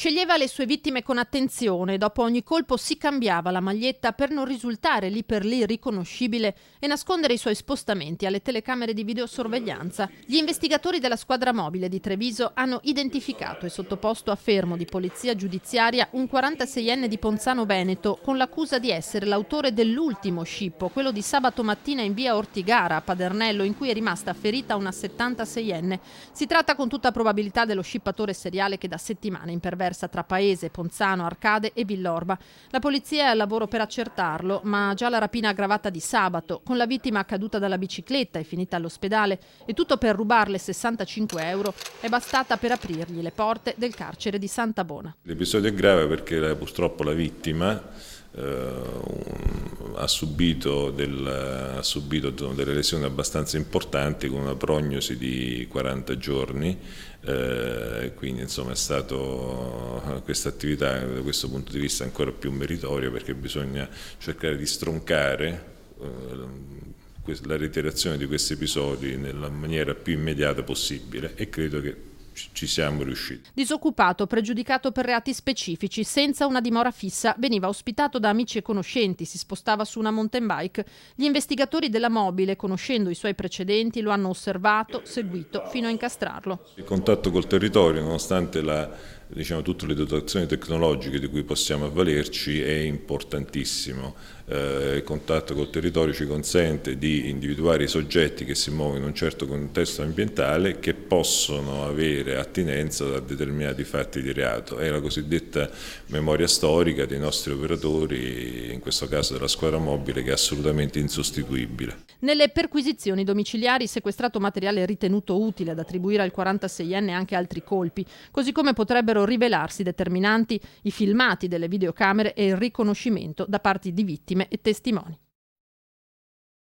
Sceglieva le sue vittime con attenzione, dopo ogni colpo si cambiava la maglietta per non risultare lì per lì riconoscibile e nascondere i suoi spostamenti alle telecamere di videosorveglianza. Gli investigatori della squadra mobile di Treviso hanno identificato e sottoposto a fermo di polizia giudiziaria un 46enne di Ponzano Veneto con l'accusa di essere l'autore dell'ultimo scippo, quello di sabato mattina in via Ortigara a Padernello, in cui è rimasta ferita una 76enne. Si tratta con tutta probabilità dello scippatore seriale che da settimane imperversa tra Paese, Ponzano, Arcade e Villorba. La polizia è al lavoro per accertarlo, ma già la rapina aggravata di sabato, con la vittima caduta dalla bicicletta e finita all'ospedale, e tutto per rubarle 65 euro, è bastata per aprirgli le porte del carcere di Santa Bona. L'episodio è grave perché purtroppo la vittima ha subito delle lesioni abbastanza importanti con una prognosi di 40 giorni, quindi insomma è stato questa attività da questo punto di vista ancora più meritoria, perché bisogna cercare di stroncare la reiterazione di questi episodi nella maniera più immediata possibile, e credo che ci siamo riusciti. Disoccupato, pregiudicato per reati specifici, senza una dimora fissa, veniva ospitato da amici e conoscenti, si spostava su una mountain bike. Gli investigatori della mobile, conoscendo i suoi precedenti, lo hanno osservato, seguito, fino a incastrarlo. Il contatto col territorio, nonostante tutte le dotazioni tecnologiche di cui possiamo avvalerci, è importantissimo. Il contatto col territorio ci consente di individuare i soggetti che si muovono in un certo contesto ambientale, che possono avere attinenza a determinati fatti di reato. È la cosiddetta memoria storica dei nostri operatori, in questo caso della squadra mobile, che è assolutamente insostituibile. Nelle perquisizioni domiciliari, sequestrato materiale ritenuto utile ad attribuire al 46enne anche altri colpi, così come potrebbero rivelarsi determinanti i filmati delle videocamere e il riconoscimento da parte di vittime e testimoni.